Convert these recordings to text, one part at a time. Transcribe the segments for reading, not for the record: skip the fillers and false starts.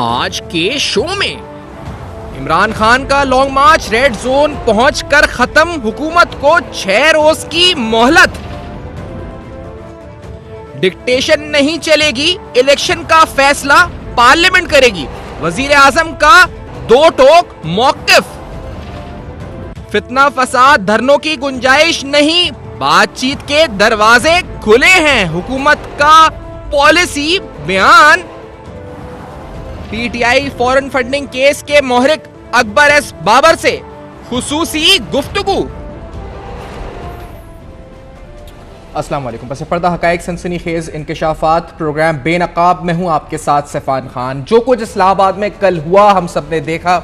आज के शो में इमरान खान का लॉन्ग मार्च रेड जोन पहुंचकर खत्म, हुकूमत को 6 रोज की मोहलत। डिक्टेशन नहीं चलेगी, इलेक्शन का फैसला पार्लियामेंट करेगी। वजीर आजम का 2 टोक मौकिफ। फितना फसाद धरनों की गुंजाइश नहीं, बातचीत के दरवाजे खुले हैं। हुकूमत का पॉलिसी बयान। पीटीआई फॉरेन फंडिंग केस के मोहरिक अकबर एस बाबर से खुसूसी गुफ्तगू। अस्सलाम वालेकुम। बस पर्दा हकायक सनसनीखेज इंकशाफात प्रोग्राम बेनकाब में हूं आपके साथ सैफान खान। जो कुछ इस्लामाबाद में कल हुआ हम सब ने देखा,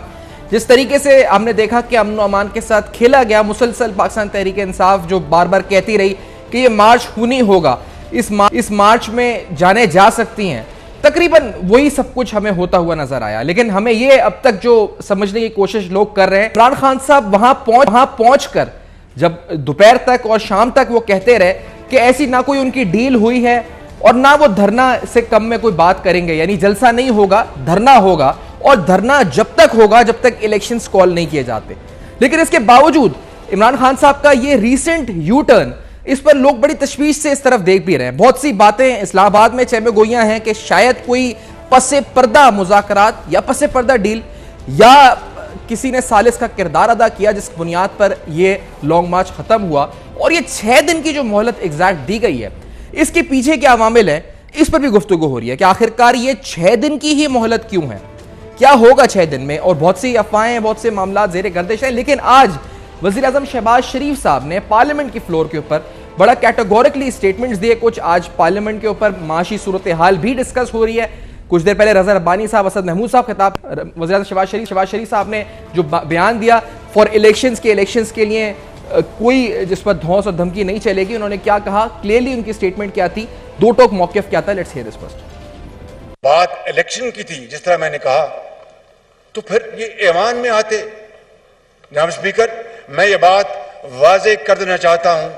जिस तरीके से हमने देखा कि अमन अमान के साथ खेला गया। मुसलसल पाकिस्तान तहरीक इंसाफ जो बार बार कहती रही कि ये मार्च खूनी होगा, इस मार्च में जाने जा सकती हैं, तकरीबन वही सब कुछ हमें होता हुआ नजर आया। लेकिन हमें ये अब तक जो समझने की कोशिश लोग कर रहे हैं, इमरान खान साहब वहां पहुंचकर जब दोपहर तक और शाम तक वो कहते रहे कि ऐसी ना कोई उनकी डील हुई है और ना वो धरना से कम में कोई बात करेंगे, यानी जलसा नहीं होगा, धरना होगा। और धरना जब तक होगा जब तक इलेक्शंस कॉल नहीं किए जाते। लेकिन इसके बावजूद इमरान खान साहब का ये रीसेंट यू टर्न, इस पर लोग बड़ी तशवीश से इस तरफ देख भी रहे हैं। बहुत सी बातें इस्लामाबाद में चहमे गोइयां हैं कि शायद कोई पसे पर्दा मुज़ाकरात या पसे पर्दा डील या किसी ने सालिस का किरदार अदा किया, जिस बुनियाद पर यह लॉन्ग मार्च खत्म हुआ। और ये 6 दिन की जो मोहलत एग्जैक्ट दी गई है, इसके पीछे क्या अवामिल है, इस पर भी गुफ्तगू हो रही है कि आखिरकार ये 6 दिन की ही मोहलत क्यों है, क्या होगा 6 दिन में। और बहुत सी अफवाहें, बहुत से मामला जेर गर्दिश है। लेकिन आज वज़ीर आज़म शहबाज शरीफ साहब ने पार्लियामेंट की फ्लोर के ऊपर बड़ा कैटेगोरिकली स्टेटमेंट्स दिए। कुछ आज पार्लियामेंट के ऊपर माशी सूरत हाल भी डिस्कस हो रही है। कुछ देर पहले रज़ा रब्बानी साहब, असद महमूद साहब खिताब, वज़ीर आज़म शहबाज शरीफ साहब ने जो बयान दिया फॉर इलेक्शंस के लिए कोई जिस पर धौंस और धमकी नहीं चलेगी। उन्होंने क्या कहा, क्लियरली उनकी स्टेटमेंट क्या थी, 2 टोक मौकिफ क्या था, लेट्स हियर दिस फर्स्ट। बात इलेक्शन की थी, जिस तरह मैंने कहा, तो फिर ये ऐवान में आते। जनाब स्पीकर, मैं ये बात वाजे कर देना चाहता हूं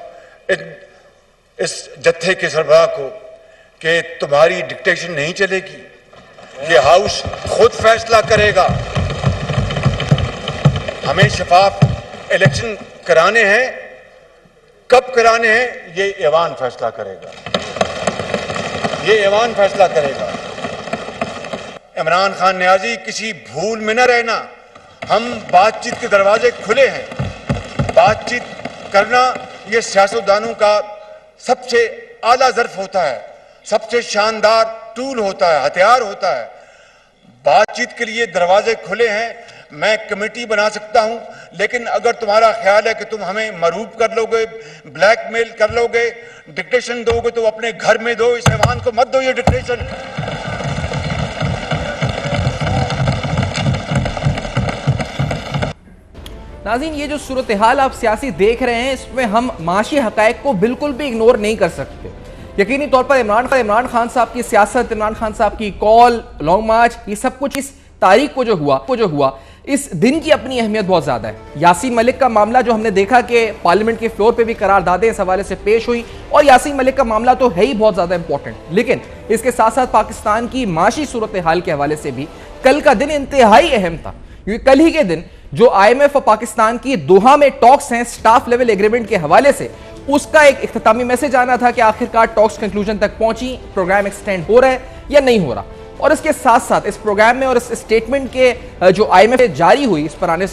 इस जत्थे के सरबराह को कि तुम्हारी डिक्टेशन नहीं चलेगी, ये हाउस खुद फैसला करेगा। हमें शफाफ इलेक्शन कराने हैं, कब कराने हैं ये ऐवान फैसला करेगा, ये ऐवान फैसला करेगा। इमरान खान न्याजी, किसी भूल में न रहना, हम बातचीत के दरवाजे खुले हैं। बातचीत करना ये सियासतदानों का सबसे आला ज़र्फ होता है, सबसे शानदार टूल होता है, हथियार होता है। बातचीत के लिए दरवाजे खुले हैं। मैं कमेटी बना सकता हूं, लेकिन अगर तुम्हारा ख्याल है कि तुम हमें मरूब कर लोगे, ब्लैकमेल कर लोगे, डिक्टेशन दोगे, तो अपने घर में दो, इस ऐवान को मत दो ये डिक्टेशन। नाज़रीन, ये जो सूरत हाल आप सियासी देख रहे हैं, इसमें हम माशी हकायक को बिल्कुल भी इग्नोर नहीं कर सकते। यकीनी तौर पर इमरान खान साहब की सियासत, इमरान खान साहब की कॉल, लॉन्ग मार्च, ये सब कुछ इस तारीख को जो हुआ इस दिन की अपनी अहमियत बहुत ज्यादा है। यासीन मलिक का मामला जो हमने देखा कि पार्लियामेंट के फ्लोर पे भी करारदादें इस हवाले से पेश हुई, और यासीन मलिक का मामला तो है ही बहुत ज्यादा इंपॉर्टेंट। लेकिन इसके साथ साथ पाकिस्तान की माशी सूरत हाल के हवाले से भी कल का दिन इंतहाई अहम था, क्योंकि कल ही के दिन जो IMF और पाकिस्तान की दोहा में टॉक्स हैं स्टाफ लेवल एग्रीमेंट के हवाले से, उसका एक इख्तितामी मैसेज आना था कि आखिरकार टॉक्स कंक्लूजन तक पहुंची, प्रोग्राम एक्सटेंड हो रहा है या नहीं हो रहा। और इसके साथ साथ इस प्रोग्राम में और इस स्टेटमेंट के जो IMF जारी हुई, इस पर आने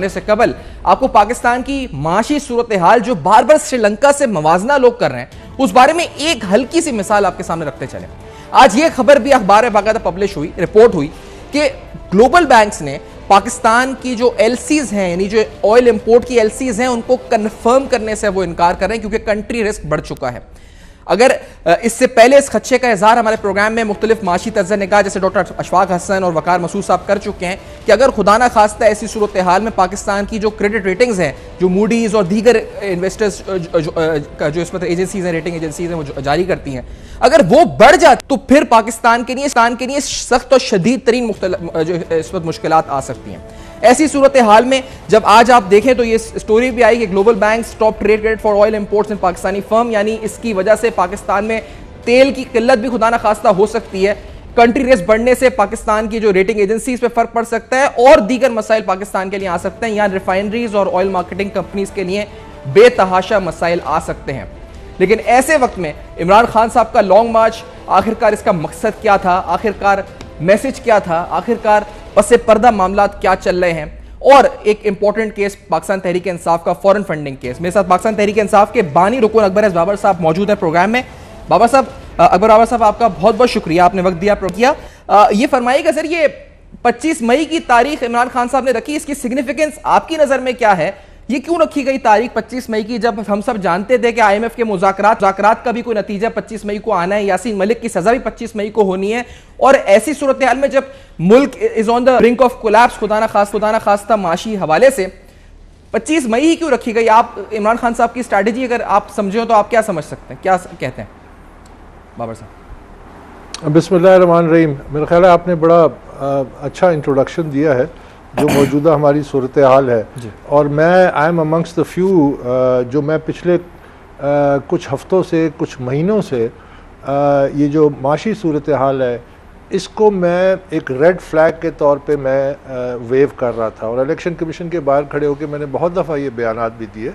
से कबल आपको पाकिस्तान की माशी सूरत हाल जो बार बार श्रीलंका से मवाजना लोग कर रहे हैं, उस बारे में एक हल्की सी मिसाल आपके सामने रखते चले। आज ये खबर भी अखबार में बाकायदा पब्लिश हुई, रिपोर्ट हुई कि ग्लोबल बैंक्स ने पाकिस्तान की जो LCs हैं, यानी जो ऑयल इंपोर्ट की LCs हैं, उनको कंफर्म करने से वो इनकार कर रहे हैं, क्योंकि कंट्री रिस्क बढ़ चुका है। अगर इससे पहले इस खदशे का इजहार हमारे प्रोग्राम में मुख्तलिफ माशी तर्ज़ निगाह जैसे डॉक्टर अशफाक हसन और वकार मसूद साहब कर चुके हैं कि अगर खुदा ना खास्ता ऐसी सूरत हाल में पाकिस्तान की जो क्रेडिट रेटिंग्स हैं, जो मूडीज और दीगर इन्वेस्टर्स जो इस पर एजेंसीज हैं, रेटिंग एजेंसीज हैं, वो जारी करती हैं, अगर वो बढ़ जाए तो फिर पाकिस्तान के लिए सख्त और शदीद तरीन इस वक्त मुश्किलात आ सकती हैं। ऐसी सूरत हाल में जब आज आप देखें तो ये स्टोरी भी आई कि global bank stop trade credit for oil imports in Pakistani firm, यानी इसकी वजह से पाकिस्तान में तेल की किल्लत भी खुदा ना खास्ता हो सकती है। कंट्री रिस्क बढ़ने से पाकिस्तान की जो रेटिंग एजेंसीज पे फर्क पड़ सकता है और दीगर मसाइल पाकिस्तान के लिए आ सकते हैं। यहाँ रिफाइनरीज और ऑयल मार्केटिंग कंपनीज के लिए बेतहाशा मसाइल आ सकते हैं। लेकिन ऐसे वक्त में इमरान खान साहब का लॉन्ग मार्च, आखिरकार इसका मकसद क्या था, आखिरकार मैसेज क्या था, आखिरकार पसे पर्दा मामला क्या चल रहे हैं। और एक इंपॉर्टेंट केस पाकिस्तान तहरीक इंसाफ का फॉरेन फंडिंग केस। मेरे साथ पाकिस्तान तहरीक इंसाफ के बानी रुकन अकबर बाबर साहब मौजूद है प्रोग्राम में। बाबर साहब, अकबर बाबर साहब, आपका बहुत बहुत शुक्रिया, आपने वक्त दिया। ये फरमाइएगा सर, ये 25 मई की तारीख इमरान खान साहब ने रखी, इसकी सिग्निफिकेंस आपकी नजर में क्या है? ये क्यों रखी गई तारीख 25 मई की, जब हम सब जानते थे कि IMF के मुज़ाकरात का भी कोई नतीजा 25 मई को आना है, यासीन मलिक की सजा भी 25 मई को होनी है, और ऐसी सूरत हाल में जब मुल्क is on the brink of collapse, खुदा ना खास्ता माशी हवाले से 25 मई ही क्यों रखी गई? आप इमरान खान साहब की स्ट्रैटेजी अगर आप समझे हो तो आप क्या समझ सकते हैं, क्या कहते हैं बाबर साहब? बिस्मिल्लाहिर्रहमानिर्रहीम। मेरा ख्याल है आपने बड़ा अच्छा इंट्रोडक्शन दिया है जो मौजूदा हमारी सूरत हाल है, और मैं I am amongst the few जो मैं पिछले कुछ हफ्तों से, कुछ महीनों से ये जो माशी सूरत हाल है इसको मैं एक रेड फ्लैग के तौर पे मैं वेव कर रहा था, और इलेक्शन कमीशन के बाहर खड़े होकर मैंने बहुत दफ़ा ये बयानात भी दिए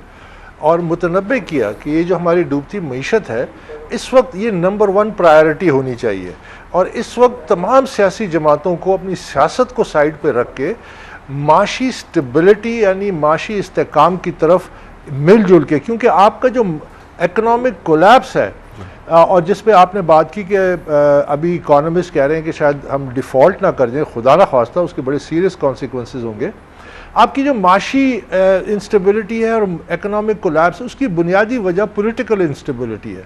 और मुतनब्बे किया कि ये जो हमारी डूबती मईशत है इस वक्त ये नंबर 1 प्रायोरिटी होनी चाहिए, और इस वक्त तमाम सियासी जमातों को अपनी सियासत को साइड पे रख के माशी स्टेबिलिटी यानी माशी इस्तेकाम की तरफ मिलजुल के, क्योंकि आपका जो इकोनॉमिक कोलैप्स है और जिस पे आपने बात की कि अभी इकोनॉमिस्ट कह रहे हैं कि शायद हम डिफ़ॉल्ट ना कर जाएं, खुदा ना खास्ता उसके बड़े सीरियस कॉन्सिक्वेंसेस होंगे। आपकी जो माशी इंस्टेबिलिटी है और इकोनॉमिक कोलैप्स, उसकी बुनियादी वजह पॉलिटिकल इंस्टेबिलिटी है।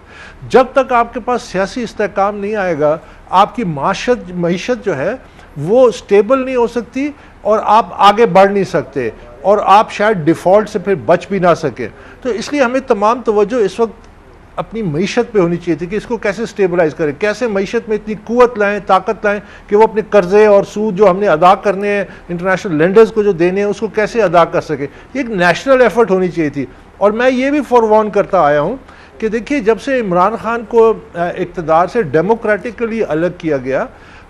जब तक आपके पास सियासी इस्तेकाम नहीं आएगा, आपकी मईशत जो है वो स्टेबल नहीं हो सकती और आप आगे बढ़ नहीं सकते, और आप शायद डिफ़ॉल्ट से फिर बच भी ना सकें। तो इसलिए हमें तमाम तवज्जो इस वक्त अपनी मईशत पे होनी चाहिए थी कि इसको कैसे स्टेबलाइज करें, कैसे मईशत में इतनी कुव्वत लाएं, ताकत लाएं कि वो अपने कर्जे और सूद जो हमने अदा करने हैं, इंटरनेशनल लेंडर्स को जो देने हैं, उसको कैसे अदा कर सके। एक नेशनल एफर्ट होनी चाहिए थी। और मैं ये भी फॉरवॉर्न करता आया हूँ कि देखिए, जब से इमरान खान को इक़्तिदार से डेमोक्रेटिकली अलग किया गया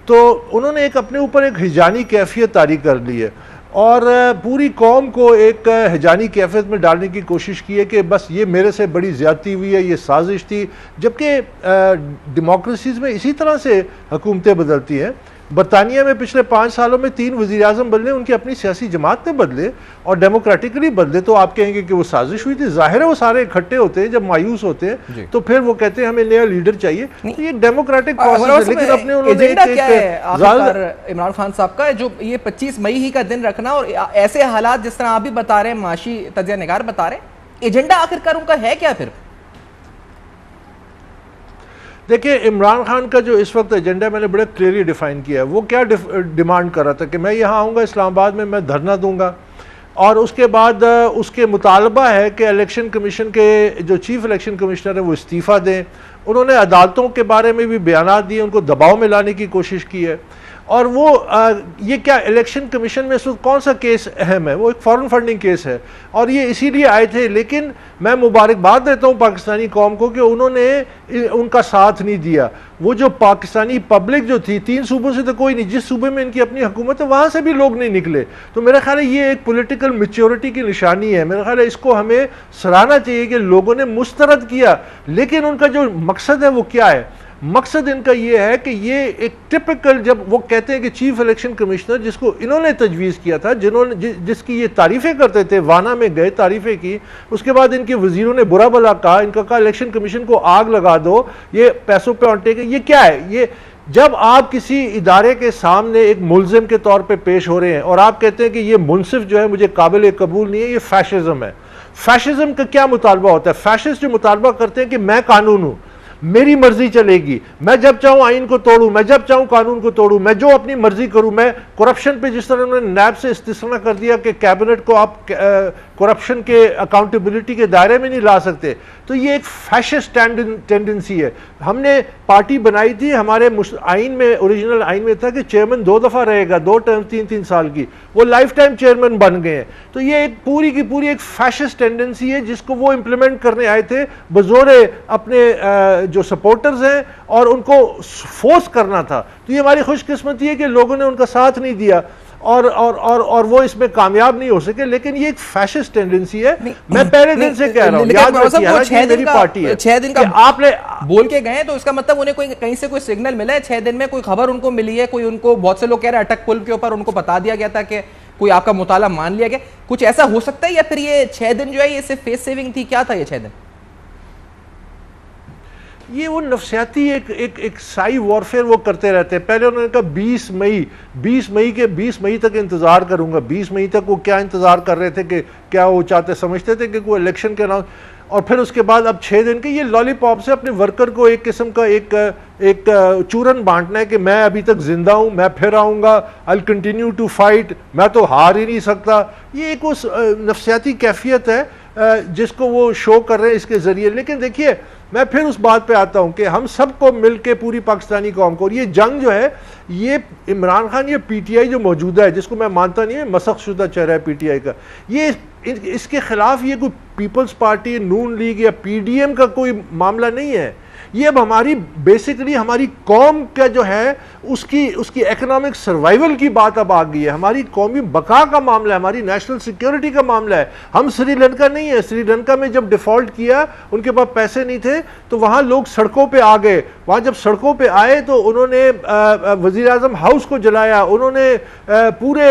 तो उन्होंने एक अपने ऊपर एक हिजानी कैफियत तारी कर ली है, और पूरी कौम को एक हिजानी कैफियत में डालने की कोशिश की है कि बस ये मेरे से बड़ी ज़्यादती हुई है, ये साजिश थी। जबकि डेमोक्रेसीज़ में इसी तरह से हुकूमतें बदलती हैं। बरतानिया में पिछले 5 सालों में 3 वज़ीर-ए-आज़म बदले, उनकी अपनी सियासी जमात ने बदले और डेमोक्रेटिकली बदले, तो आप कहेंगे कि वो साजिश हुई थी। जाहिर है वो सारे इकट्ठे होते हैं जब मायूस होते हैं तो फिर वो कहते हैं हमें नया लीडर चाहिए। तो ये डेमोक्रेटिक प्रोसेस है, लेकिन अपने उन्होंने इमरान खान साहब का जो ये 25 मई ही का दिन रखना, और ऐसे हालात जिस तरह आप भी बता रहे हैं, माशी तज्ज़िया निगार बता रहे हैं, एजेंडा आखिरकार उनका है क्या फिर? देखिए, इमरान खान का जो इस वक्त एजेंडा मैंने बड़े क्लियरली डिफाइन किया है। वो क्या डिमांड कर रहा था कि मैं यहाँ आऊँगा, इस्लामाबाद में मैं धरना दूंगा, और उसके बाद उसके मुतालबा है कि इलेक्शन कमीशन के जो चीफ इलेक्शन कमिश्नर है वो इस्तीफ़ा दें। उन्होंने अदालतों के बारे में भी बयानात दिए, उनको दबाव में लाने की कोशिश की है। और वो ये क्या इलेक्शन कमीशन में इस वक्त कौन सा केस अहम है? वो एक फॉरेन फंडिंग केस है, और ये इसीलिए आए थे। लेकिन मैं मुबारकबाद देता हूँ पाकिस्तानी कौम को कि उन्होंने उनका साथ नहीं दिया। वो जो पाकिस्तानी पब्लिक जो थी, 3 सूबों से तो कोई नहीं, जिस सूबे में इनकी अपनी हुकूमत है वहाँ से भी लोग नहीं निकले। तो मेरा ख्याल है ये एक पॉलिटिकल मैच्योरिटी की निशानी है। मेरा ख्याल है इसको हमें सराहना चाहिए कि लोगों ने मुस्तरद किया। लेकिन उनका जो मकसद है वो क्या है? मकसद इनका ये है कि ये एक टिपिकल, जब वो कहते हैं कि चीफ इलेक्शन कमिश्नर जिसको इन्होंने तजवीज़ किया था, जिसकी ये तारीफ़ें करते थे, वाना में गए तारीफ़ें की, उसके बाद इनके वजीरों ने बुरा भला कहा, इनका कहा इलेक्शन कमीशन को आग लगा दो, ये पैसों पे ऑन टेक। ये क्या है? ये जब आप किसी इदारे के सामने एक मुलजिम के तौर पे पेश हो रहे हैं और आप कहते हैं कि ये मुनसिफ जो है मुझे काबिल कबूल नहीं है, ये फैशिज्म है। फैशिज्म का क्या मुतालबा होता है? फैशिस्ट जो मुतालबा करते हैं कि मैं कानून हूँ, मेरी मर्जी चलेगी, मैं जब चाहूँ आइन को तोड़ूं, मैं जब चाहूँ कानून को तोड़ूं, मैं जो अपनी मर्जी करूं। मैं करप्शन पे जिस तरह उन्होंने नैब से इस्तिस्ना कर दिया कि कैबिनेट को आप करप्शन के अकाउंटेबिलिटी के दायरे में नहीं ला सकते। तो ये एक फैशिस्ट टेंडेंसी है। हमने पार्टी बनाई थी, हमारे आइन में, ओरिजिनल आइन में था कि चेयरमैन 2 दफ़ा रहेगा, 2 टर्म 3-3 साल की, वो लाइफ टाइम चेयरमैन बन गए हैं। तो ये एक पूरी की पूरी एक फैशिस्ट टेंडेंसी है जिसको वो इम्प्लीमेंट करने आए थे बजोरे अपने जो सपोर्टर्स हैं, और उनको फोर्स करना था। तो ये हमारी खुशकिस्मती है कि लोगों ने उनका साथ नहीं दिया और वो इसमें कामयाब नहीं हो सके। लेकिन ये एक फैशिस्ट टेंडेंसी है। मैं पहले दिन से कह रहा हूं, याद रखिए ना कि मेरी पार्टी है। 6 दिन का आपने बोल के गए तो इसका मतलब उन्हें कोई कहीं से कोई सिग्नल मिला है? 6 दिन में कोई खबर उनको मिली है? कोई उनको, बहुत से लोग कह रहे हैं अटक पुल के ऊपर उनको बता दिया गया था कि कोई आपका मुताला मान लिया गया, कुछ ऐसा हो सकता है? या फिर ये 6 दिन जो है ये सिर्फ फेस सेविंग थी? क्या था ये 6 दिन? ये वो नफसियाती एक साई वॉरफेयर वो करते रहते हैं। पहले उन्होंने कहा 20 मई तक इंतजार करूंगा। 20 मई तक वो क्या इंतजार कर रहे थे कि क्या वो चाहते, समझते थे कि कोई इलेक्शन के अनाउंस, और फिर उसके बाद अब 6 दिन के ये लॉलीपॉप से अपने वर्कर को एक किस्म का एक चूरन बांटना है कि मैं अभी तक जिंदा हूं, मैं फिर आऊंगा, I will continue to fight, मैं तो हार ही नहीं सकता। ये एक उस नफसियाती कैफियत है जिसको वो शो कर रहे हैं इसके जरिए। लेकिन देखिए, मैं फिर उस बात पे आता हूं कि हम सबको मिलके, पूरी पाकिस्तानी कौम को, और ये जंग जो है, ये इमरान खान, ये पीटीआई जो मौजूदा है, जिसको मैं मानता नहीं है मसख शुदा चेहरा है पीटीआई का, ये इसके खिलाफ ये कोई पीपल्स पार्टी, नून लीग या पीडीएम का कोई मामला नहीं है। ये अब हमारी बेसिकली हमारी कौम का जो है उसकी इकोनॉमिक सर्वाइवल की बात अब आ गई है। हमारी कौमी बका का मामला है, हमारी नेशनल सिक्योरिटी का मामला है। हम श्रीलंका नहीं है। श्रीलंका में जब डिफॉल्ट किया, उनके पास पैसे नहीं थे, तो वहाँ लोग सड़कों पे आ गए। वहाँ जब सड़कों पे आए तो उन्होंने वज़ीर आज़म हाउस को जलाया, उन्होंने पूरे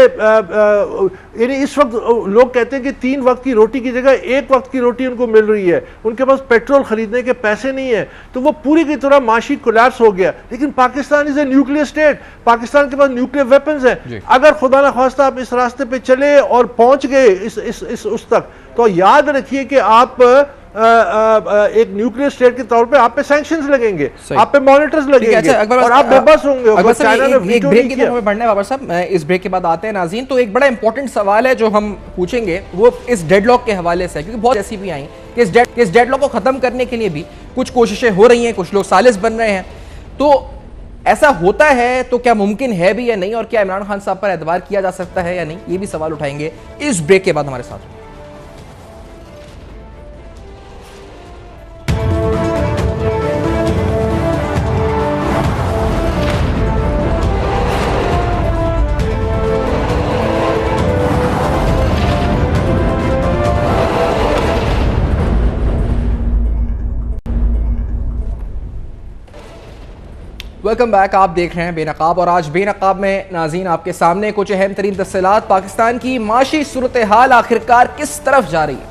यानी इस वक्त लोग कहते हैं कि 3 वक्त की रोटी की जगह 1 वक्त की रोटी उनको मिल रही है। उनके पास पेट्रोल खरीदने के पैसे नहीं है, तो वो पूरी की तरह माशी कोलैप्स हो गया। लेकिन Pakistan is a nuclear state, Pakistan के पास न्यूक्लियर वेपन्स हैं। अगर खुदा ना खास्ता आप इस रास्ते पे चले और पहुंच गए इस उस तक, तो याद रखिए कि आप एक न्यूक्लियर स्टेट के तौर पे आप पे सैंक्शंस लगेंगे, आप पे मॉनिटर्स लगेंगे, और आप बेबस होंगे। चाइना ने एक ब्रेक की तरफ हमें बढ़ना है बाबर साहब, इस ब्रेक के बाद आते हैं नाज़रीन। तो एक बड़ा इंपॉर्टेंट सवाल है जो हम पूछेंगे, वो इस डेडलॉक के हवाले से, क्योंकि बहुत ऐसी भी आई कि इस डेडलॉक को खत्म करने के लिए भी कुछ कोशिशें हो रही हैं, कुछ लोग सालिस बन रहे हैं। तो ऐसा होता है तो क्या मुमकिन है भी या नहीं, और क्या इमरान खान साहब पर एतबार किया जा सकता है या नहीं, ये भी सवाल उठाएंगे इस ब्रेक के बाद हमारे साथ। Welcome back. आप देख रहे हैं बेनकाब, और आज बेनकाब में नाज़रीन आपके सामने कुछ अहम तरीन तफसीलात, पाकिस्तान की माशी सूरत हाल आखिरकार किस तरफ जा रही है।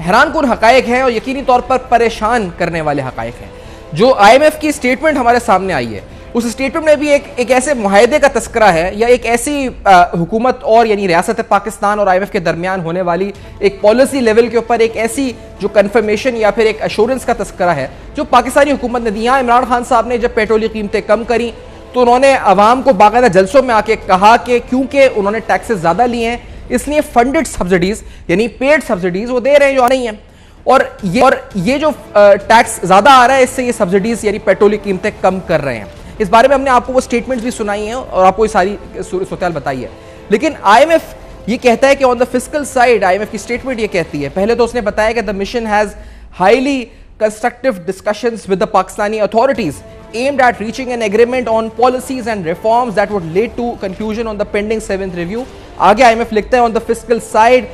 हैरानकुन हकायक हैं और यकीनी तौर पर परेशान करने वाले हकायक हैं। जो IMF की स्टेटमेंट हमारे सामने आई है, उस स्टेटमेंट में भी एक ऐसे मुआहदे का तस्करा है, या एक ऐसी हुकूमत और यानी रियासत पाकिस्तान और IMF के दरमियान होने वाली एक पॉलिसी लेवल के ऊपर एक ऐसी जो कन्फर्मेशन या फिर एक अश्योरेंस का तस्करा है जो पाकिस्तानी हुकूमत ने दी। यहाँ इमरान खान साहब ने जब पेट्रोल की कीमतें कम करी तो उन्होंने अवाम को बाकायदा जलसों में आके कहा कि क्योंकि उन्होंने टैक्सेस ज्यादा लिए हैं, इसलिए फंडेड सब्सिडीज यानी पेड सब्सिडीज वो दे रहे हैं जो नहीं है, और ये जो टैक्स ज्यादा आ रहा है इससे ये सब्सिडीज यानी पेट्रोल की कीमतें कम कर रहे हैं। इस बारे में हमने आपको वो स्टेटमेंट्स भी सुनाई हैं और आपको ये सारी सूरत बताई है। लेकिन IMF ये कहता है कि on the fiscal side, IMF की स्टेटमेंट ये कहती है, पहले तो उसने बताया कि the mission has highly constructive discussions with the Pakistani authorities aimed at reaching an agreement on policies and reforms that would lead to conclusion on the pending 7th review। आगे IMF लिखता है on the fiscal side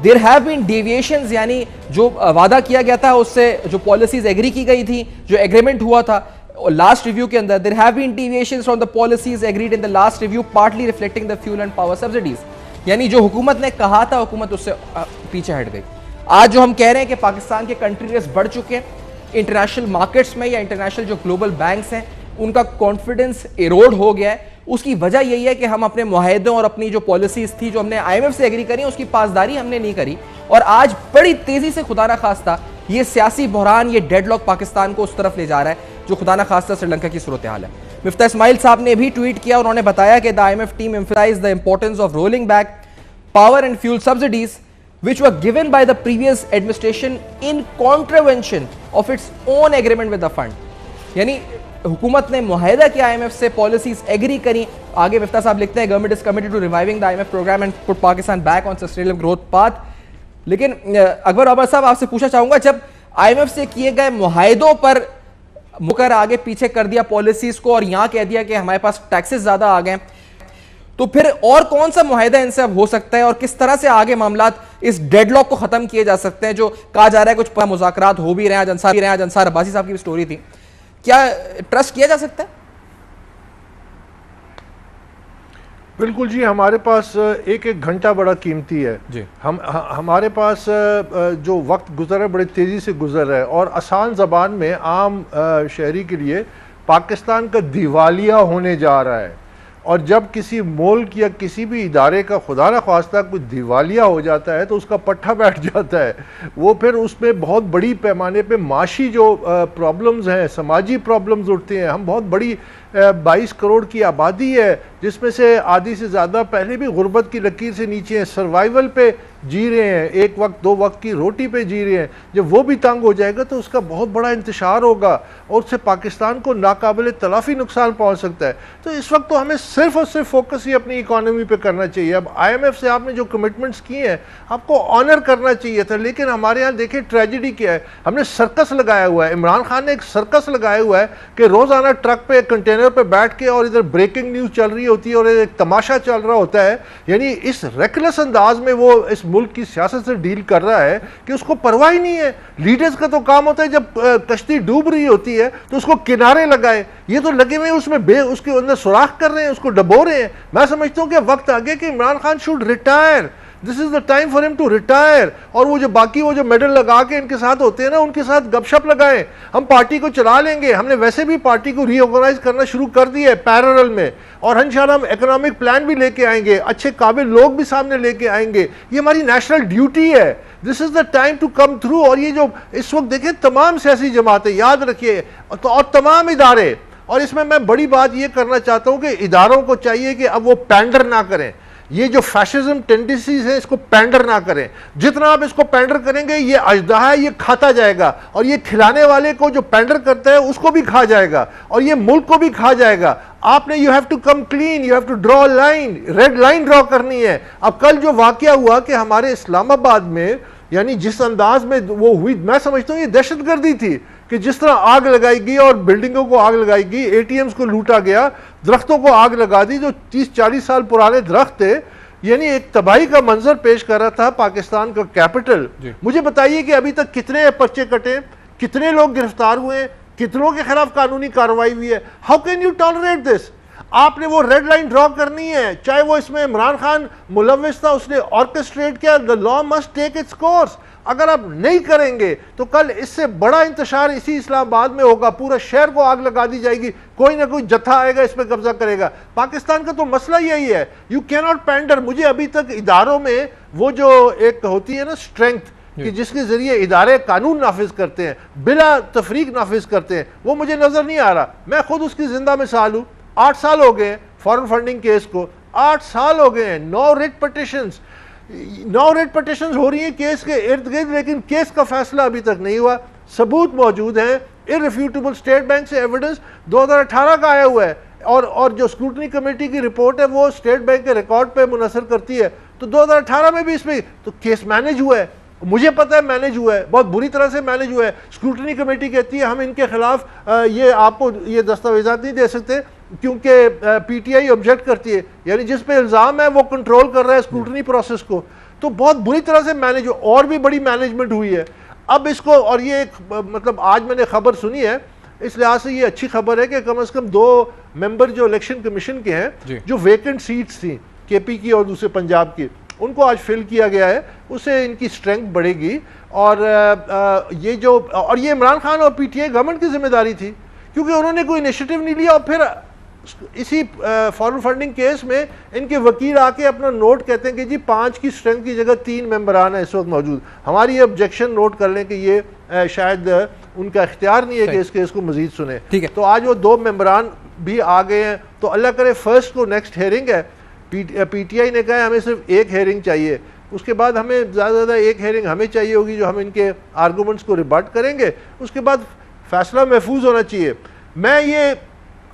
there have been deviations, यानी जो वादा किया गया था उससे जो पॉलिसीज एग्री की गई थी, जो एग्रीमेंट हुआ था लास्ट रिव्यू के अंदर, there have been deviations from the policies agreed in the last review partly reflecting the fuel and power subsidies. यानी जो हुकूमत ने कहा था हुकूमत उससे पीछे हट गई। आज जो हम कह रहे हैं कि पाकिस्तान के कंट्री रिस्क बढ़ चुके हैं इंटरनेशनल मार्केट्स में, या इंटरनेशनल जो ग्लोबल बैंक्स हैं उनका कॉन्फिडेंस एरोड हो गया है, उसकी वजह यही है कि हम अपने मुआहदों और अपनी जो पॉलिसीज थी जो हमने IMF से एग्री करी उसकी पासदारी हमने नहीं करी, और आज बड़ी तेजी से खुदा ना खास्ता ये सियासी बहरान, ये डेडलॉक पाकिस्तान को उस तरफ ले जा रहा है जो खुदा ना खास्ता श्रीलंका की सूरत हाल है। मिफ्ता इस्माइल साहब ने भी ट्वीट किया, उन्होंने बताया कि the IMF team emphasized the importance of rolling back power and fuel subsidies which were given by the previous administration in contravention of its own agreement with the fund. यानी हुकूमत ने मुआहिदा किया IMF से, policies agree करी. आगे मिफ्ता साहब लिखते हैं government is committed to reviving the IMF programme and put Pakistan back on sustainable growth path. लेकिन अकबर बाबर साहब आपसे पूछना चाहूंगा, जब IMF से किए गए मुआहिदों पर मुकर आगे पीछे कर दिया पॉलिसीज को और यहां कह दिया कि हमारे पास टैक्सेस ज्यादा आ गए, तो फिर और कौन सा मुआहिदा इनसे अब हो सकता है और किस तरह से आगे मामलात इस डेडलॉक को खत्म किए जा सकते हैं? जो कहा जा रहा है कुछ मुज़ाकरात हो भी रहे हैं, आज अंसार अब्बासी साहब की भी स्टोरी थी. क्या ट्रस्ट किया जा सकता है? बिल्कुल जी, हमारे पास एक एक घंटा बड़ा कीमती है जी. हमारे पास जो वक्त गुजर है बड़े तेज़ी से गुजर रहा है और आसान ज़बान में आम शहरी के लिए पाकिस्तान का दिवालिया होने जा रहा है. और जब किसी मुल्क या किसी भी इदारे का खुदा न ख्वास्ता कोई दिवालिया हो जाता है तो उसका पट्टा बैठ जाता है. वो फिर उसमें बहुत बड़ी पैमाने पे माशी जो प्रॉब्लम्स हैं, समाजी प्रॉब्लम्स उठते हैं. हम बहुत बड़ी 22 करोड़ की आबादी है जिसमें से आधी से ज़्यादा पहले भी गुर्बत की लकीर से नीचे हैं, सर्वाइवल पे जी रहे हैं, एक वक्त दो वक्त की रोटी पे जी रहे हैं. जब वो भी तंग हो जाएगा तो उसका बहुत बड़ा इंतशार होगा और उससे पाकिस्तान को नाकाबिल तलाफ़ी नुकसान पहुँच सकता है. तो इस वक्त तो हमें सिर्फ और सिर्फ फोकस ही अपनी इकॉनमी पे करना चाहिए. अब IMF से आपने जो कमिटमेंट्स किए हैं आपको ऑनर करना चाहिए था, लेकिन हमारे यहाँ देखिए ट्रेजिडी क्या है. हमने सर्कस लगाया हुआ है, इमरान खान ने एक सर्कस लगाया हुआ है कि रोज़ाना ट्रक पे कंटेनर पे बैठ के और इधर ब्रेकिंग न्यूज़ चल रही होती है और एक तमाशा चल रहा होता है. यानी इस रेकलेस अंदाज में वो इस मुल्क की सियासत से डील कर रहा है कि उसको परवाह ही नहीं है. लीडर्स का तो काम होता है जब कश्ती डूब रही होती है तो उसको किनारे लगाए. ये तो लगे हुए उसमें उसके अंदर सुराख कर रहे हैं, उसको डबो रहे हैं. मैं समझता हूं कि वक्त आ गया कि Imran Khan should retire. This is the time for him to retire. और वो जो बाकी वो जो मेडल लगा के इनके साथ होते हैं ना, उनके साथ गपशप लगाएं. हम पार्टी को चला लेंगे, हमने वैसे भी पार्टी को रीऑर्गेनाइज करना शुरू कर दिया है पैरेलल में, और इंशाल्लाह हम इकोनॉमिक प्लान भी लेके आएंगे, अच्छे काबिल लोग भी सामने लेके आएंगे. ये हमारी नेशनल ड्यूटी है. This is the time to come through. और ये जो इस वक्त देखें तमाम सियासी जमातें, याद रखिए, और तमाम इदारे, और इसमें मैं बड़ी बात ये करना चाहता हूं कि इदारों को चाहिए कि अब वो पैंडर ना करें. ये जो फैशिज्म टेंडेंसीज है इसको पैंडर ना करें. जितना आप इसको पैंडर करेंगे ये अजदा है, ये खाता जाएगा, और ये खिलाने वाले को जो पैंडर करता है उसको भी खा जाएगा और ये मुल्क को भी खा जाएगा. आपने you have to come clean, you have to draw line, red line draw करनी है. अब कल जो वाकया हुआ कि हमारे इस्लामाबाद में, यानी जिस अंदाज में वो हुई, मैं समझता हूँ ये दहशतगर्दी थी कि जिस तरह आग लगाई गई और बिल्डिंगों को आग लगाई गई, ATMs को लूटा गया, दरख्तों को आग लगा दी जो 30-40 साल पुराने दरख्त थे. यानी एक तबाही का मंजर पेश कर रहा था पाकिस्तान का कैपिटल. मुझे बताइए कि अभी तक कितने पर्चे कटे, कितने लोग गिरफ्तार हुए, कितनों के खिलाफ कानूनी कार्रवाई हुई है. How can you tolerate this? आपने वो रेड लाइन ड्रॉ करनी है, चाहे वो इसमें इमरान खान मुलव्विस था, उसने ऑर्केस्ट्रेट किया. The law must take its course. अगर आप नहीं करेंगे तो कल इससे बड़ा इंतशार इसी इस्लामाबाद में होगा, पूरा शहर को आग लगा दी जाएगी, कोई ना कोई जत्था आएगा इस पर कब्जा करेगा. पाकिस्तान का तो मसला यही है, यू कैन नॉट पैंडर. मुझे अभी तक इदारों में वो जो एक होती है ना स्ट्रेंथ कि जिसके जरिए इदारे कानून नाफिज करते हैं, बिला तफरीक नाफिज करते हैं, वो मुझे नजर नहीं आ रहा. मैं खुद उसकी जिंदा मिसाल हूं. 8 साल हो गए फॉरेन फंडिंग केस को, 8 साल हो गए हैं. 9 रिट पटिशंस हो रही हैं केस के इर्द गिर्द, लेकिन केस का फैसला अभी तक नहीं हुआ. सबूत मौजूद हैं, इररिफ्यूटेबल. स्टेट बैंक से एविडेंस 2018 का आया हुआ है और जो स्क्रूटनी कमेटी की रिपोर्ट है वो स्टेट बैंक के रिकॉर्ड पे मुनसर करती है. तो 2018 में भी इसमें तो केस मैनेज हुआ है, मुझे पता है मैनेज हुआ है, बहुत बुरी तरह से मैनेज हुआ है. स्क्रूटनी कमेटी कहती है हम इनके खिलाफ ये आपको ये दस्तावेजात नहीं दे सकते क्योंकि PTI ऑब्जेक्ट करती है. यानी जिस पे इल्ज़ाम है वो कंट्रोल कर रहा है स्क्रूटनी प्रोसेस को. तो बहुत बुरी तरह से मैनेज हुआ, और भी बड़ी मैनेजमेंट हुई है. अब इसको, और ये एक मतलब आज मैंने खबर सुनी है, इस लिहाज से ये अच्छी खबर है कि कम से कम 2 मेंबर जो इलेक्शन कमीशन के हैं, जो वेकेंट सीट्स थी KP की और दूसरे पंजाब की, उनको आज फिल किया गया है. उससे इनकी स्ट्रेंथ बढ़ेगी. और ये जो, और ये इमरान खान और PTI गवर्नमेंट की जिम्मेदारी थी क्योंकि उन्होंने कोई इनिशिएटिव नहीं लिया. और फिर इसी फॉरेन फंडिंग केस में इनके वकील आके अपना नोट कहते हैं कि जी 5 की स्ट्रेंथ की जगह 3 मेंबरान है इस वक्त मौजूद. हमारी ये ऑब्जेक्शन नोट कर लें कि ये शायद उनका इख्तियार नहीं है कि इस केस को मजीद सुने. ठीक है, तो आज वो 2 मेंबरान भी आ गए हैं. तो अल्लाह करे फर्स्ट को नेक्स्ट हेयरिंग है. PTI ने कहा है हमें सिर्फ 1 हेयरिंग चाहिए. उसके बाद हमें ज़्यादा से ज़्यादा एक हेयरिंग हमें चाहिए होगी जो हम इनके आर्गूमेंट्स को रिबट करेंगे, उसके बाद फैसला महफूज होना चाहिए। मैं ये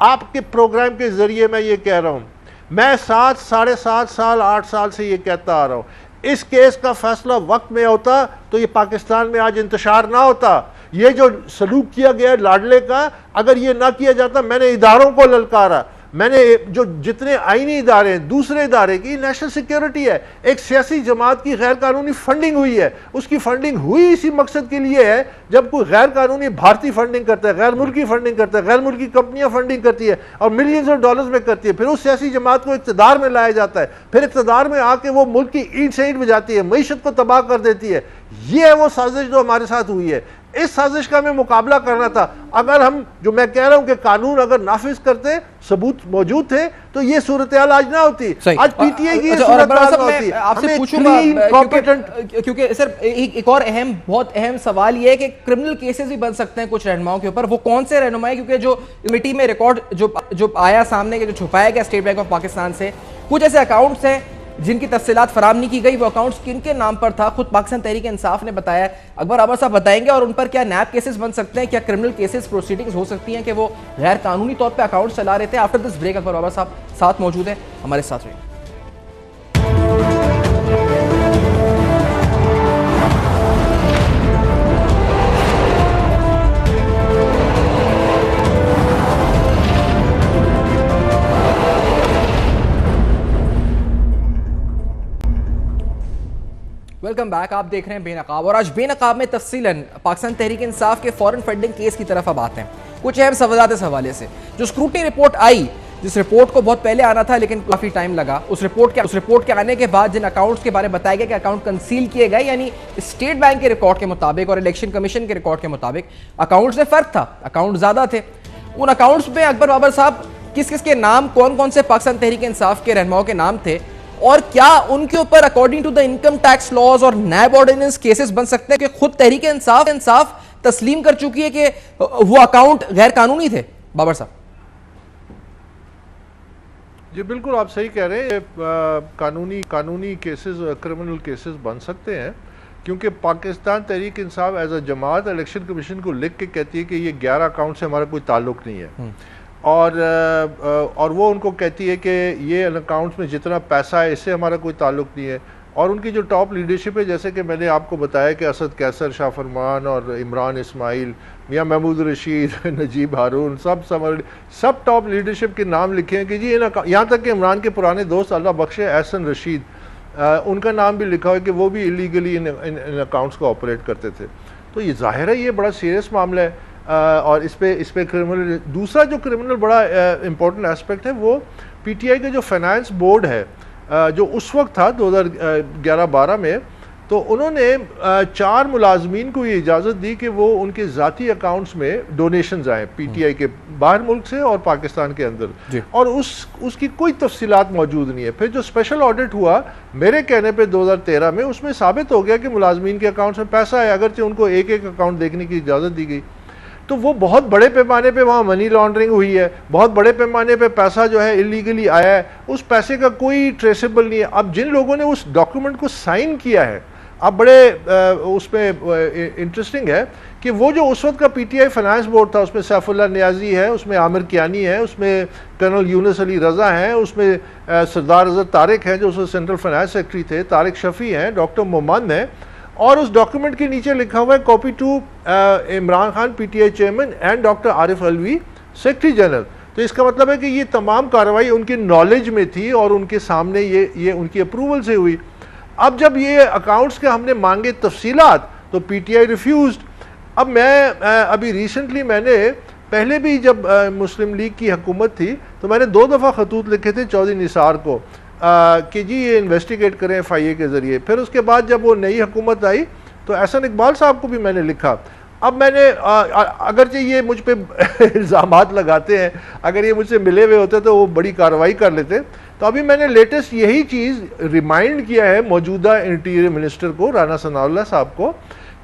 आपके प्रोग्राम के ज़रिए मैं ये कह रहा हूँ, मैं 7, साढ़े 7 साल 8 साल से ये कहता आ रहा हूँ, इस केस का फैसला वक्त में होता तो ये पाकिस्तान में आज इंतशार ना होता। ये जो सलूक किया गया लाडले का, अगर ये ना किया जाता, मैंने इदारों को ललकारा, मैंने जो जितने आईनी इदारे हैं, दूसरे इदारे की नेशनल सिक्योरिटी है, एक सियासी जमात की गैर कानूनी फंडिंग हुई है, उसकी फंडिंग हुई इसी मकसद के लिए है जब कोई गैर कानूनी भारतीय फंडिंग करता है, गैर मुल्की फंडिंग करता है, गैर मुल्की कंपनियां फंडिंग करती है और मिलियंस ऑफ डॉलर्स में करती है, फिर उस सियासी जमात को इक़्तिदार में लाया जाता है, फिर इक़्तिदार में आके वो मुल्क की ईंट से ईंट बजाती है, मईशत को तबाह कर देती है। ये है वो साजिश जो हमारे साथ हुई है। इस साजिश का हमें मुकाबला करना था। अगर हम, जो मैं कह रहा हूं कि कानून अगर नाफिज करते, सबूत मौजूद थे, तो ये सूरत हाल आज ना होती, आज पीटीआई की सूरत हाल होती। आपसे पूछूंगा क्योंकि सर एक और बहुत अहम सवाल ये है कि क्रिमिनल केसेस भी बन सकते हैं कुछ रहनुमाओं के ऊपर। वो कौन से रहनुमा है? क्योंकि जो कमेटी में रिकॉर्ड जो आया सामने के, जो छुपाया गया स्टेट बैंक ऑफ पाकिस्तान से, कुछ ऐसे अकाउंट्स हैं जिनकी तफसीलात फराम नहीं की गई। वो अकाउंट्स किन के नाम पर था, खुद पाकिस्तान तहरीक इंसाफ ने बताया। अकबर आबर साहब बताएंगे, और उन पर क्या नैब केसेस बन सकते हैं, क्या क्रिमिनल केसेस प्रोसीडिंग्स हो सकती हैं कि वो गैर कानूनी तौर पे अकाउंट चला रहे थे। आफ्टर दिस ब्रेक अकबर आबर साहब साथ मौजूद है, हमारे साथ रहिए। Welcome back. आप देख रहे हैं बेनकाब, और आज बेनकाब में तफसीलन पाकिस्तान तहरीक इंसाफ के फॉरेन फंडिंग केस की तरफ अब आते हैं। कुछ अहम सवालात इस हवाले से। जो स्क्रूटनी रिपोर्ट आई, जिस रिपोर्ट को बहुत पहले आना था लेकिन काफी टाइम लगा, उस रिपोर्ट के आने के बाद जिन अकाउंट्स के बारे में बताया गया कि अकाउंट कंसील किए गए, यानी स्टेट बैंक के रिकॉर्ड के मुताबिक और इलेक्शन कमीशन के रिकॉर्ड के मुताबिक अकाउंट्स में फर्क था, अकाउंट ज्यादा थे। उन अकाउंट्स में अकबर बाबर साहब किस किस के नाम, कौन कौन से पाकिस्तान तहरीक इंसाफ के रहनुमाओं के नाम थे, और क्या उनके ऊपर according to the income tax laws और नैब ऑर्डिनेंस केसेस बन सकते हैं कि खुद तहरीक इंसाफ तस्लीम कर चुकी है कि वो अकाउंट गैर कानूनी थे। बाबर साहब जी बिल्कुल आप सही कह रहे हैं। कानूनी केसेस, क्रिमिनल केसेस बन सकते हैं, क्योंकि Pakistan Tehreek Insaf as a jamaat election commission को लिख के कहती है कि ये 11 अकाउंट से हमारा कोई ताल्लुक नहीं है, और वो उनको कहती है कि ये अकाउंट्स में जितना पैसा है इससे हमारा कोई ताल्लुक नहीं है। और उनकी जो टॉप लीडरशिप है, जैसे कि मैंने आपको बताया कि असद कैसर, शाह फरमान और इमरान इस्माइल, मियाँ महमूद रशीद, नजीब हारून, सब टॉप लीडरशिप के नाम लिखे हैं कि जी यहाँ तक कि इमरान के पुराने दोस्त अल्लाह बख्शे एहसन रशीद, उनका नाम भी लिखा है कि वो भी इलीगली इन अकाउंट्स को ऑपरेट करते थे। तो ये जाहिर है ये बड़ा सीरियस मामला है, और इस पे क्रिमिनल, दूसरा जो क्रिमिनल बड़ा इम्पोर्टेंट एस्पेक्ट है वो पीटीआई का जो फाइनेंस बोर्ड है, जो उस वक्त था 2011-12 में, तो उन्होंने 4 मुलाजमीन को ये इजाज़त दी कि वो उनके ज़ाती अकाउंट्स में डोनेशंस आए पीटीआई के बाहर मुल्क से और पाकिस्तान के अंदर, और उसकी कोई तफसीलात मौजूद नहीं है। फिर जो स्पेशल ऑडिट हुआ मेरे कहने पे 2013 में, उसमें साबित हो गया कि मुलाजमीन के अकाउंट्स में पैसा है, अगरचे उनको एक एक अकाउंट देखने की इजाज़त दी गई। तो वो बहुत बड़े पैमाने पे वहाँ मनी लॉन्ड्रिंग हुई है, बहुत बड़े पैमाने पे पैसा जो है इलीगली आया है, उस पैसे का कोई ट्रेसेबल नहीं है। अब जिन लोगों ने उस डॉक्यूमेंट को साइन किया है, अब बड़े उसमें इंटरेस्टिंग है कि वो जो उस वक्त का पीटीआई फाइनेंस बोर्ड था, उसमें सैफुल्लाह नियाजी है, उसमें आमिर कियानी है, उसमें कर्नल यूनुस अली रज़ा हैं, उसमें सरदार अज़हर तारिक हैं जो उस सेंट्रल फाइनेंस सेक्रेटरी थे, तारिक शफ़ी हैं, डॉक्टर मोमन हैं, और उस डॉक्यूमेंट के नीचे लिखा हुआ है copy to Imran Khan PTI chairman and doctor Arif Alvi secretary general. तो इसका मतलब है कि ये तमाम कार्रवाई उनकी नॉलेज में थी और उनके सामने ये उनकी अप्रूवल से हुई। अब जब ये अकाउंट्स के हमने मांगे तफसीलात, तो पीटीआई रिफ्यूज्ड। अब मैं अभी रिसेंटली मैंने पहले भी जब मुस्लिम लीग की हुकूमत थी तो मैंने 2 दफ़ा खतूत लिखे थे चौधरी निसार को कि जी ये इन्वेस्टिगेट करें FIA के ज़रिए। फिर उसके बाद जब वो नई हुकूमत आई तो एहसन इकबाल साहब को भी मैंने लिखा। अब मैंने अगरचे ये मुझ पे इल्ज़ामात लगाते हैं, अगर ये मुझसे मिले हुए होते तो वो बड़ी कार्रवाई कर लेते। तो अभी मैंने लेटेस्ट यही चीज़ रिमाइंड किया है मौजूदा इंटीरियर मिनिस्टर को, राना सनाउल्लाह साहब को,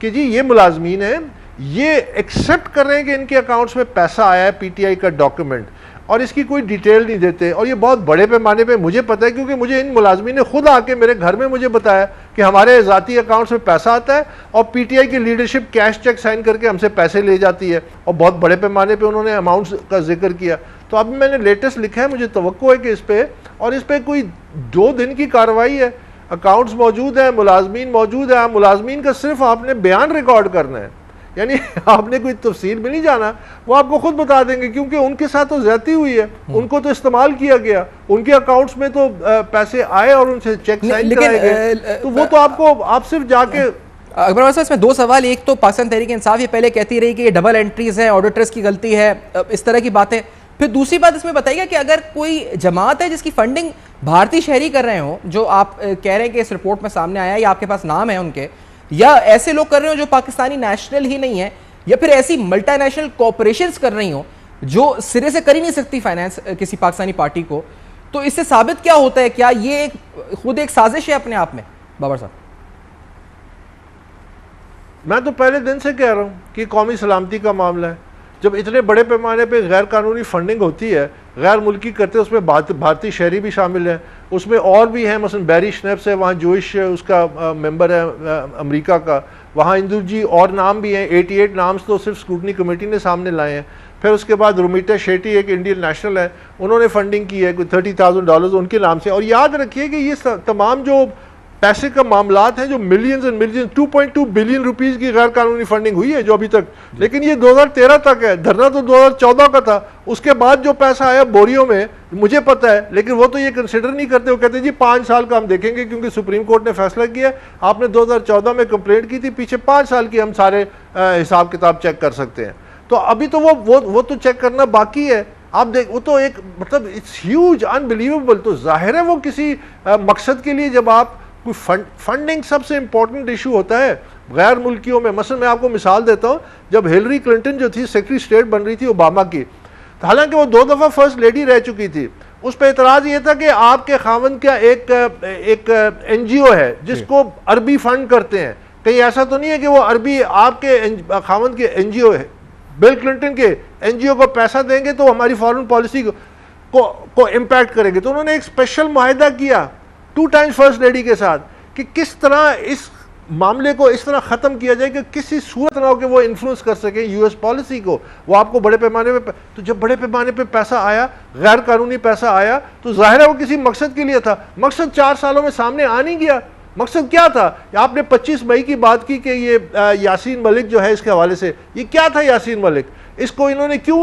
कि जी ये मुलाजमीन हैं, ये एक्सेप्ट कर रहे हैं कि इनके अकाउंट्स में पैसा आया है पीटीआई का डॉक्यूमेंट, और इसकी कोई डिटेल नहीं देते। और ये बहुत बड़े पैमाने पे मुझे पता है, क्योंकि मुझे इन मुलाजमीन ने खुद आके मेरे घर में मुझे बताया कि हमारे ज़ाती अकाउंट्स में पैसा आता है और पीटीआई की लीडरशिप कैश चेक साइन करके हमसे पैसे ले जाती है, और बहुत बड़े पैमाने पे उन्होंने अमाउंट्स का जिक्र किया। तो अब मैंने लेटेस्ट लिखा है, मुझे तवक्को है कि इस पे, और इस पे कोई 2 दिन की कार्रवाई है, अकाउंट्स मौजूद है, मुलाजमीन मौजूद है, मुलाजमीन का सिर्फ आपने बयान रिकॉर्ड करना है, यानी आपने कोई तफसील में नहीं जाना, वो आपको खुद बता देंगे, क्योंकि उनके साथ तो ज्यादती हुई है, उनको तो इस्तेमाल किया गया, उनके अकाउंट्स में तो पैसे आए और उनसे चेक साइन कराए गए, तो वो तो आपको आप सिर्फ जाके। अकबर साहब, इसमें 2 सवाल, एक तो पाकिस्तान तहरीक इंसाफ ये पहले कहती रही कि ये डबल एंट्रीज हैं, ऑडिटर्स की गलती है, इस तरह की बातें, फिर दूसरी बात इसमें बताइएगा कि अगर कोई जमात है जिसकी फंडिंग भारतीय शहरी कर रहे हो, जो आप कह रहे हैं कि इस रिपोर्ट में सामने आया या आपके पास नाम है उनके, या ऐसे लोग कर रहे हो जो पाकिस्तानी नेशनल ही नहीं है, या फिर ऐसी मल्टीनेशनल कॉर्पोरेशंस कर रही हो जो सिरे से कर ही नहीं सकती फाइनेंस किसी पाकिस्तानी पार्टी को, तो इससे साबित क्या होता है? क्या ये खुद एक साजिश है अपने आप में? बाबर साहब, मैं तो पहले दिन से कह रहा हूं कि कौमी सलामती का मामला है। जब इतने बड़े पैमाने पे गैर कानूनी फंडिंग होती है, गैर मुल्की करते हैं, उसमें भारतीय शहरी भी शामिल हैं, उसमें और भी हैं, मसलन बैरी स्नैप्स है, वहाँ जोइश उसका मेंबर है अमेरिका का, वहाँ इंदु जी और नाम भी हैं, 88 नाम्स तो सिर्फ स्क्रूटनी कमेटी ने सामने लाए हैं। फिर उसके बाद रुमिता शेट्टी एक इंडियन नेशनल है, उन्होंने फंडिंग की है कोई $30,000 उनके नाम से। और याद रखिए कि ये तमाम जो पैसे का मामलात हैं, जो millions and millions, 2.2 billion rupees की गैर कानूनी फंडिंग हुई है जो अभी तक, लेकिन ये 2013 तक है, धरना तो 2014 का था। उसके बाद जो पैसा आया बोरियों में मुझे पता है, लेकिन वो तो ये कंसिडर नहीं करते, वो कहते जी 5 साल का हम देखेंगे क्योंकि सुप्रीम कोर्ट ने फैसला किया, आपने 2014 में कंप्लेंट की थी, पीछे 5 साल की हम सारे हिसाब किताब चेक कर सकते हैं। तो अभी तो वो तो चेक करना बाकी है। आप देख, वो तो एक मतलब इट्स ह्यूज, अनबिलीवेबल। तो जाहिर है वो किसी मकसद के लिए, जब आप कोई फंडिंग सबसे इंपॉर्टेंट इशू होता है गैर मुल्कियों में। मसलन मैं आपको मिसाल देता हूँ, जब हिलरी क्लिंटन जो थी सेक्रेटरी स्टेट बन रही थी ओबामा की, तो हालांकि वो 2 दफ़ा फर्स्ट लेडी रह चुकी थी, उस पर एतराज़ ये था कि आपके खावंद का एक NGO है जिसको अरबी फंड करते हैं, कहीं ऐसा तो नहीं है कि वो अरबी आपके खावंद के NGO है, बिल क्लिंटन के NGO को पैसा देंगे तो हमारी फॉरेन पॉलिसी को इम्पैक्ट करेंगे। तो उन्होंने एक स्पेशल मुआहिदा किया 2 टाइम्स फर्स्ट लेडी के साथ कि किस तरह इस मामले को इस तरह ख़त्म किया जाए कि किसी सूरत ना हो कि वो इन्फ्लुएंस कर सके US पॉलिसी को। वो आपको बड़े पैमाने पे, तो जब बड़े पैमाने पे पैसा आया, गैर कानूनी पैसा आया, तो जाहिर है वो किसी मकसद के लिए था। मकसद 4 सालों में सामने आ नहीं गया। मकसद क्या था? आपने 25 मई की बात की कि ये यासीन मलिक जो है, इसके हवाले से ये क्या था यासीन मलिक, इसको इन्होंने क्यों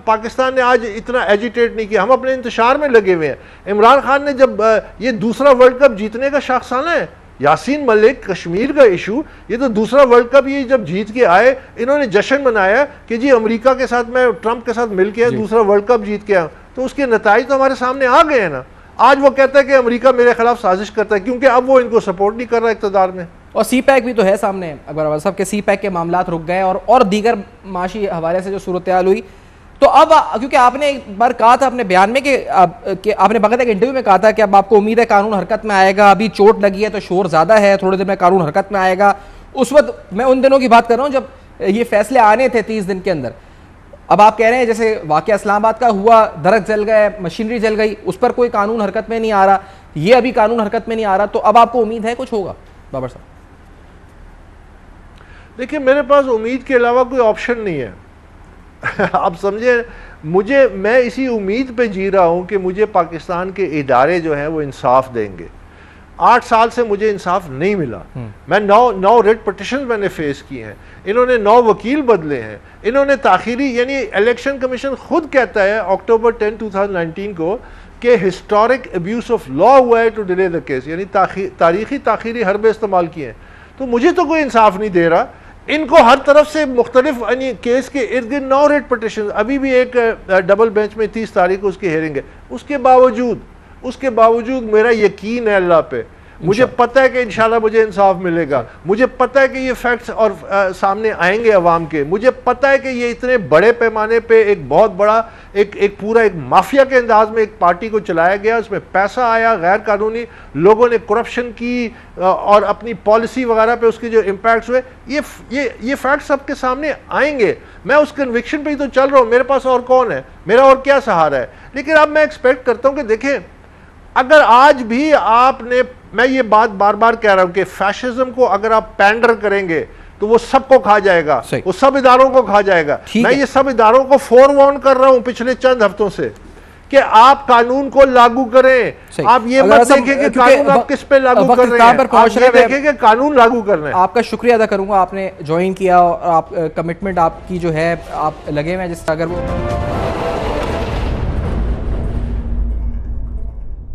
पाकिस्तान ने आज इतना एजिटेट नहीं किया? हम अपने इंतशार में लगे हुए हैं। इमरान खान ने जब ये दूसरा वर्ल्ड कप जीतने का शाखसाना है, यासीन मलिक कश्मीर का इशू, ये तो दूसरा वर्ल्ड कप ये जब जीत के आए, इन्होंने जश्न मनाया कि जी अमेरिका के साथ मैं ट्रंप के साथ मिल के दूसरा वर्ल्ड कप जीत के आया। तो उसके नताइज तो हमारे सामने आ गए हैं ना। आज वो कहता है कि अमेरिका मेरे खिलाफ साजिश करता है, क्योंकि अब वो इनको सपोर्ट नहीं कर रहा इक़्तिदार में। और CPEC भी तो है सामने अकबर साहब के, CPEC के मामलात रुक गए और दीगर माशी हवाले से जो सूरत हाल हुई। तो अब क्योंकि आपने एक बार कहा था अपने बयान में कि आपने बगैर एक इंटरव्यू में कहा था कि अब आपको उम्मीद है कानून हरकत में आएगा, अभी चोट लगी है तो शोर ज़्यादा है, थोड़ी देर में कानून हरकत में आएगा। उस वक्त मैं उन दिनों की बात कर रहा हूँ जब ये फैसले आने थे 30 दिन के अंदर। अब आप कह रहे हैं जैसे वाक़या इस्लामाबाद का हुआ, दरख्त जल गए, मशीनरी जल गई, उस पर कोई कानून हरकत में नहीं आ रहा, ये अभी कानून हरकत में नहीं आ रहा, तो अब आपको उम्मीद है कुछ होगा? बाबर साहब देखिए, मेरे पास उम्मीद के अलावा कोई ऑप्शन नहीं है। आप समझे, मैं इसी उम्मीद पे जी रहा हूँ कि मुझे पाकिस्तान के इदारे जो हैं वो इंसाफ देंगे। 8 साल से मुझे इंसाफ नहीं मिला। मैं 9 रेड पिटिशन मैंने फेस की हैं, इन्होंने 9 वकील बदले हैं, इन्होंने ताखीरी, यानी इलेक्शन कमीशन खुद कहता है अक्टूबर 10, 2019 को कि हिस्टोरिक अब्यूज ऑफ लॉ हुआ है टू डिले द केस, यानी तारीखी ताखीरी हरबे इस्तेमाल किए हैं। तो मुझे तो कोई इंसाफ नहीं दे रहा। इनको हर तरफ से मुख्तलिफ केस के इर्द गिर्द 9 रेड पिटिशन, अभी भी एक डबल बेंच में 30 तारीख को उसकी हेयरिंग है। उसके बावजूद मेरा यकीन है अल्लाह पे, मुझे पता है कि इंशाल्लाह मुझे इंसाफ मिलेगा। मुझे पता है कि ये फैक्ट्स और सामने आएंगे अवाम के। मुझे पता है कि ये इतने बड़े पैमाने पे एक बहुत बड़ा एक पूरा एक माफिया के अंदाज में एक पार्टी को चलाया गया, उसमें पैसा आया, गैर कानूनी लोगों ने करप्शन की और अपनी पॉलिसी वगैरह पे उसके जो इम्पैक्ट्स हुए, ये फैक्ट्स सबके सामने आएंगे। मैं उस कन्विक्शन पे ही तो चल रहा हूँ। मेरे पास और कौन है, मेरा और क्या सहारा है? लेकिन अब मैं एक्सपेक्ट करता हूँ कि देखें, अगर आज भी आपने मैं ये बात बार बार कह रहा हूं कि फैशिज्म को अगर आप पैंडर करेंगे तो वो सबको खा जाएगा, सही। वो सब इदारों को खा जाएगा। ठीक मैं है। ये सब इदारों को फोरवार्न कर रहा हूं पिछले चंद हफ्तों से कि आप कानून को लागू करें। सही। आप ये अगर मत ऐसा- देखें कि क्योंकि कानून आप किस पे लागू वक्त कर रहे इख्तिताम पर हैं, पहुंच आप ये रहे हैं। देखें कि कानून लागू कर रहे हैं। आपका शुक्रिया अदा करूंगा, आपने ज्वाइन किया और आप कमिटमेंट आपकी जो है आप लगे हुए हैं जिस अगर वो